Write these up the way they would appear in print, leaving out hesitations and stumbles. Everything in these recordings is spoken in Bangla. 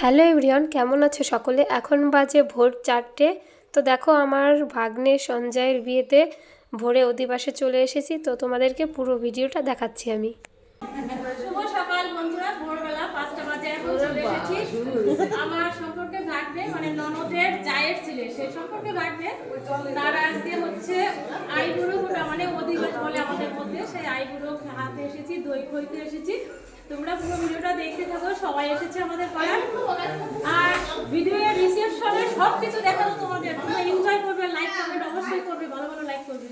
হ্যালো এভরিওয়ান, কেমন আছো সকলে? এখন বাজে ভোর 4টে। তো দেখো, আমার ভাগ্নে সঞ্জয়ের বিয়েতে ভোরে অধিবাসে চলে এসেছি। তো তোমাদেরকে পুরো ভিডিওটা দেখাচ্ছি আমি। শুভ সকাল বন্ধুরা, ভোরবেলা 5টা বাজে এখন চলে এসেছি। আমার সম্পর্কে ভাগ্নে মানে ননদের জায়ের ছেলে, সেই সম্পর্কে ভাগ্নে তার আজকে হচ্ছে আইবুড়ো ফোটা মানে অধিবাস বলে আমাদের মধ্যে, সেই আইবুড়ো হাতে এসেছি, দই খইতে এসেছি। তোমরা পুরো ভিডিওটা দেখতে থাকো, সবাই এসেছে আমাদের পাড়ায়। আর ভিডিওর রিসেপশনে সব কিছু দেখাবো তোমাদের, তোমরা এনজয় করবে, লাইক কমেন্ট অবশ্যই করবে, ভালো ভালো লাইক করবে।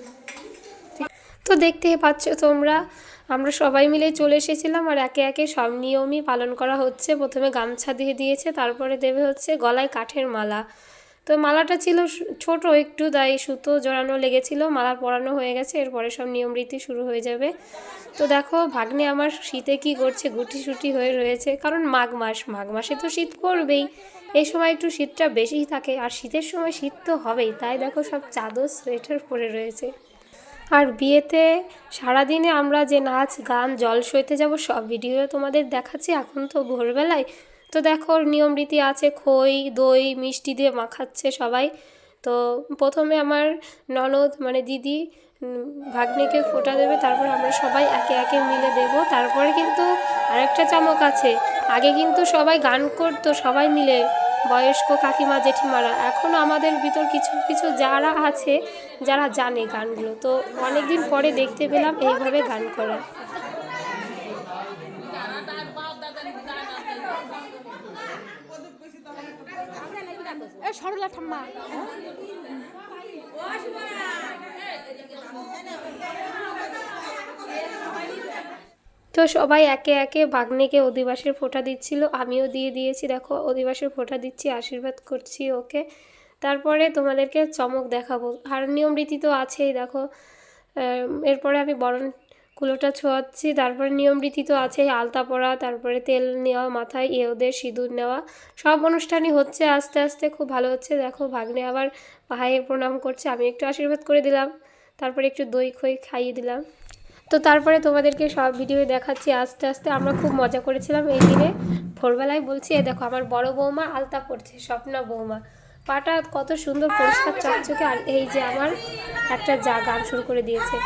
তো দেখতেই পাচ্ছ তোমরা, আমরা সবাই মিলে চলে এসেছিলাম। আর একে একে সব নিয়মই পালন করা হচ্ছে। প্রথমে গামছা দিয়ে দিয়েছে, তারপরে দেবে হচ্ছে গলায় কাঠের মালা। তো মালাটা ছিল ছোট একটু, তাই সুতো জড়ানো লেগেছিল। মালা পরানো হয়ে গেছে, এরপরে সব নিয়ম রীতি শুরু হয়ে যাবে। তো দেখো ভাগ্নে আমার শীতে কি করছে, গুটিসুটি হয়ে রয়েছে, কারণ মাঘ মাসে তো শীত করবেই। এই সময় একটু শীতটা বেশিই থাকে, আর শীতের সময় শীত তো হবেই, তাই দেখো সব চাদর সোয়েটার পরে রয়েছে। আর বিয়েতে সারাদিনে আমরা যে নাচ গান জলসইতে যাব সব ভিডিও তোমাদের দেখাচ্ছি। এখন তো ভোরবেলায়। তো দেখো নিয়ম রীতি আছে, খই দই মিষ্টি দিয়ে মাখাচ্ছে সবাই। তো প্রথমে আমার ননদ মানে দিদি ভাগ্নিকে ফোঁটা দেবে, তারপর আমরা সবাই একে একে মিলে দেব। তারপরে কিন্তু আরেকটা চমক আছে, আগে কিন্তু সবাই গান করতো সবাই মিলে, বয়স্ক কাকিমা জেঠিমারা। এখনও আমাদের ভিতর কিছু কিছু যারা আছে যারা জানে গানগুলো, তো অনেকদিন পরে দেখতে পেলাম এইভাবে গান করা। সরলা ঠাম্মা তো সবাই একে একে ভাগ্নেকে অধিবাসের ফোঁটা দিচ্ছিল, আমিও দিয়ে দিয়েছি। দেখো অধিবাসের ফোঁটা দিচ্ছি, আশীর্বাদ করছি ওকে। তারপরে তোমাদেরকে চমক দেখাবো। আর নিয়ম রীতি তো আছেই, দেখো এরপরে আমি বরণ কুলোটা ছোঁয়াচ্ছি। তারপরে নিয়ম রীতি তো আছেই, আলতা পরা, তারপরে তেল নেওয়া মাথায়, ওদের সিঁদুর নেওয়া, সব অনুষ্ঠানই হচ্ছে আস্তে আস্তে, খুব ভালো হচ্ছে। দেখো ভাগ্নে আবার পায়ে প্রণাম করছে, আমি একটু আশীর্বাদ করে দিলাম, তারপরে একটু দই খই খাইয়ে দিলাম। তো তারপরে তোমাদেরকে সব ভিডিও দেখাচ্ছি আস্তে আস্তে। আমরা খুব মজা করেছিলাম এই দিনে। ভোরবেলায় বলছি, এ দেখো আমার বড় বৌমা আলতা পড়ছে, স্বপ্না বৌমা, পাটা কত সুন্দর পরিষ্কার চকচকে। আর এই যে আমার একটা যা গান শুরু করে দিয়েছে।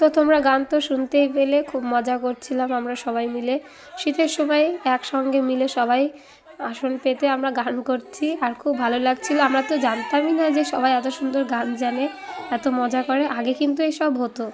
তো তোমরা গান তো শুনতেই পেলে, খুব মজা করছিলাম আমরা সবাই মিলে। শীতের সময় একসঙ্গে মিলে সবাই আসন পেতে আমরা গান করছি, আর খুব ভালো লাগছিল। আমরা তো জানতামই না যে সবাই এত সুন্দর গান জানে, এত মজা করে। আগে কিন্তু এসব হতো।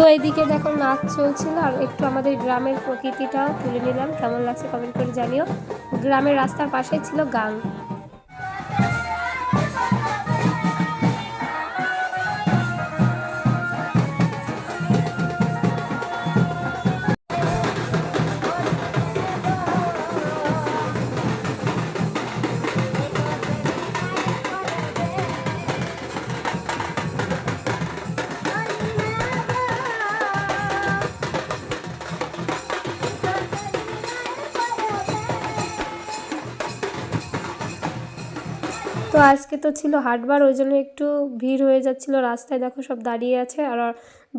তো এইদিকে দেখো নাচ চলছিল, আর একটু আমাদের গ্রামের প্রকৃতিটাও তুলে নিলাম। কেমন লাগছে কমেন্ট করে জানিও। গ্রামের রাস্তার পাশেই ছিল গান। তো আজকে তো ছিল হাটবার, ওই জন্য একটু ভিড় হয়ে যাচ্ছিল রাস্তায়। দেখো সব দাঁড়িয়ে আছে, আর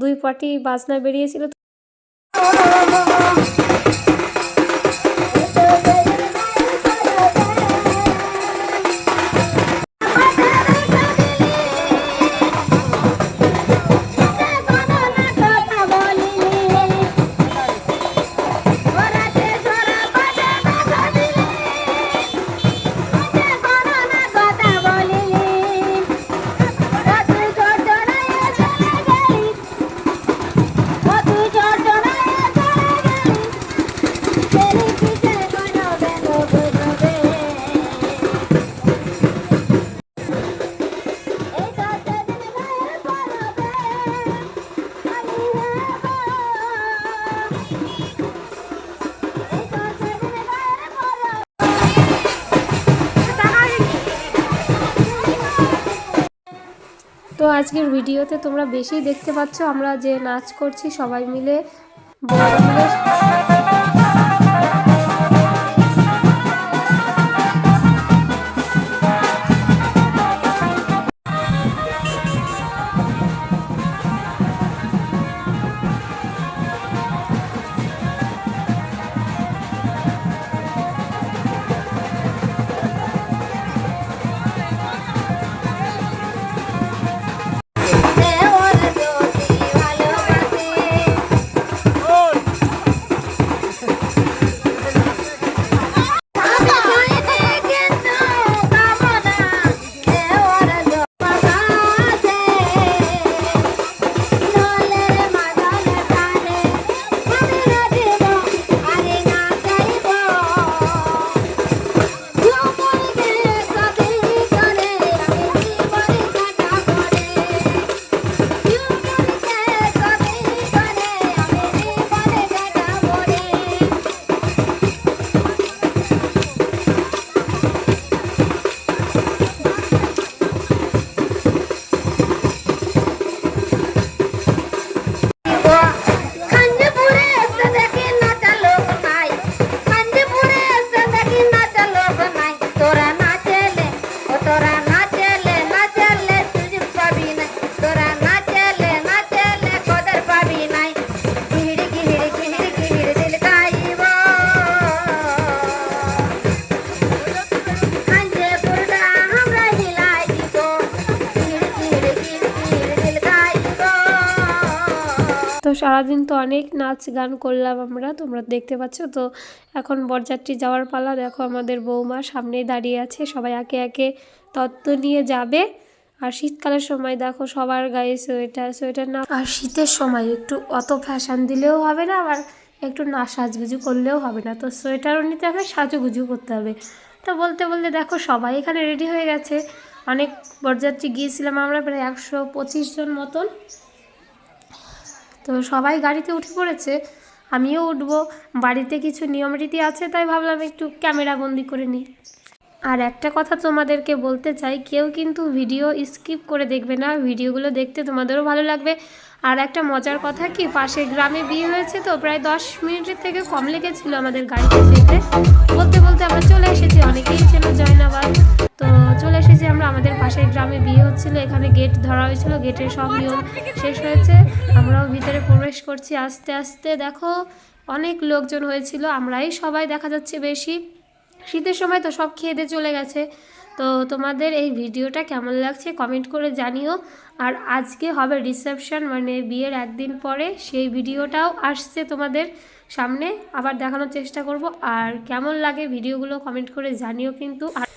দুই পার্টি বাজনা বেরিয়েছিল। তো আজকের ভিডিওতে তোমরা বেশি দেখতে পাচ্ছ আমরা যে নাচ করছি সবাই মিলে, বড়রা মিলে। তো সারাদিন তো অনেক নাচ গান করলাম আমরা, তোমরা দেখতে পাচ্ছ। তো এখন বরযাত্রী যাওয়ার পালা। দেখো আমাদের বৌমা সামনেই দাঁড়িয়ে আছে, সবাই একে একে তত্ত্ব নিয়ে যাবে। আর শীতকালের সময় দেখো সবার গায়ে সোয়েটার, সোয়েটার না, আর শীতের সময় একটু অত ফ্যাশন দিলেও হবে না, আবার একটু না সাজগুজু করলেও হবে না। তো সোয়েটারও নিতে হবে, সাজুগুজু করতে হবে। তো বলতে বলতে দেখো সবাই এখানে রেডি হয়ে গেছে। অনেক বরযাত্রী গিয়েছিলাম আমরা, প্রায় 125 জন মতন। তো সবাই গাড়িতে উঠে পড়েছে, আমিও উঠবো। বাড়িতে কিছু নিয়ম রীতি আছে, তাই ভাবলাম একটু ক্যামেরা বন্দি করে নিই। আর একটা কথা তোমাদেরকে বলতে চাই, কেউ কিন্তু ভিডিও স্কিপ করে দেখবে না, ভিডিওগুলো দেখতে তোমাদেরও ভালো লাগবে। আর একটা মজার কথা কি, পাশের গ্রামে বিয়ে হয়েছে, তো প্রায় 10 মিনিটের থেকে কম লেগেছিল আমাদের গাড়িতে যেতে। বলতে বলতে আমরা চলে এসেছি, অনেকেই ছিল জয়নাবাদ। তো চলে এসেছি আমরা, আমাদের পাশের গ্রামে বিয়ে হচ্ছিল। এখানে গেট ধরা হয়েছিল, গেটের সব নিয়ম শেষ হয়েছে, আমরাও ভিতরে প্রবেশ করছি আস্তে আস্তে। দেখো অনেক লোকজন হয়েছিল, আমরাই সবাই দেখা যাচ্ছে বেশি। শীতের সময় তো সব খেয়ে দিয়ে চলে গেছে। তো তোমাদের এই ভিডিওটা কেমন লাগছে কমেন্ট করে জানিও। আর আজকে হবে রিসেপশন, মানে বিয়ের একদিন পরে, সেই ভিডিওটাও আসছে তোমাদের সামনে, আবার দেখানোর চেষ্টা করব। আর কেমন লাগে ভিডিওগুলো কমেন্ট করে জানিও কিন্তু। আর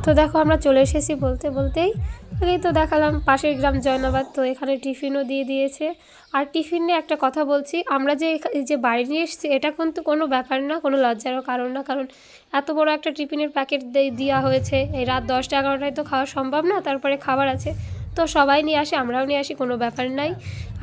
তো দেখো আমরা চলে এসেছি বলতে বলতেই আগেই তো দেখালাম পাশের গ্রাম জয়নাবাদ, তো এখানে টিফিনও দিয়ে দিয়েছে। আর টিফিন নিয়ে একটা কথা বলছি, আমরা যে এই যে বাড়ি নিয়ে এসেছি এটা কিন্তু কোনো ব্যাপার না, কোনো লজ্জারও কারণ না, কারণ এত বড় একটা টিফিনের প্যাকেট দেওয়া হয়েছে, এই রাত 10টা 11টায় তো খাওয়া সম্ভব না, তারপরে খাবার আছে, তো সবাই নিয়ে আসে, আমরাও নিয়ে আসি, কোনো ব্যাপার নাই।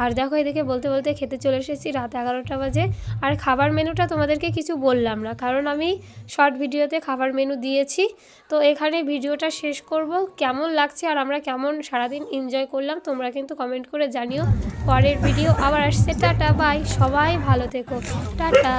আর দেখো এদিকে বলতে বলতে খেতে চলে এসেছি, রাত 11টা বাজে। আর খাবার মেনুটা তোমাদেরকে কিছু বললাম না, কারণ আমি শর্ট ভিডিওতে খাবার মেনু দিয়েছি। তো এখানে ভিডিওটা শেষ করব, কেমন লাগছে আর আমরা কেমন সারাদিন এনজয় করলাম তোমরা কিন্তু কমেন্ট করে জানিও। পরের ভিডিও আবার আসছে, টাটা বাই, সবাই ভালো থেকো, টাটা।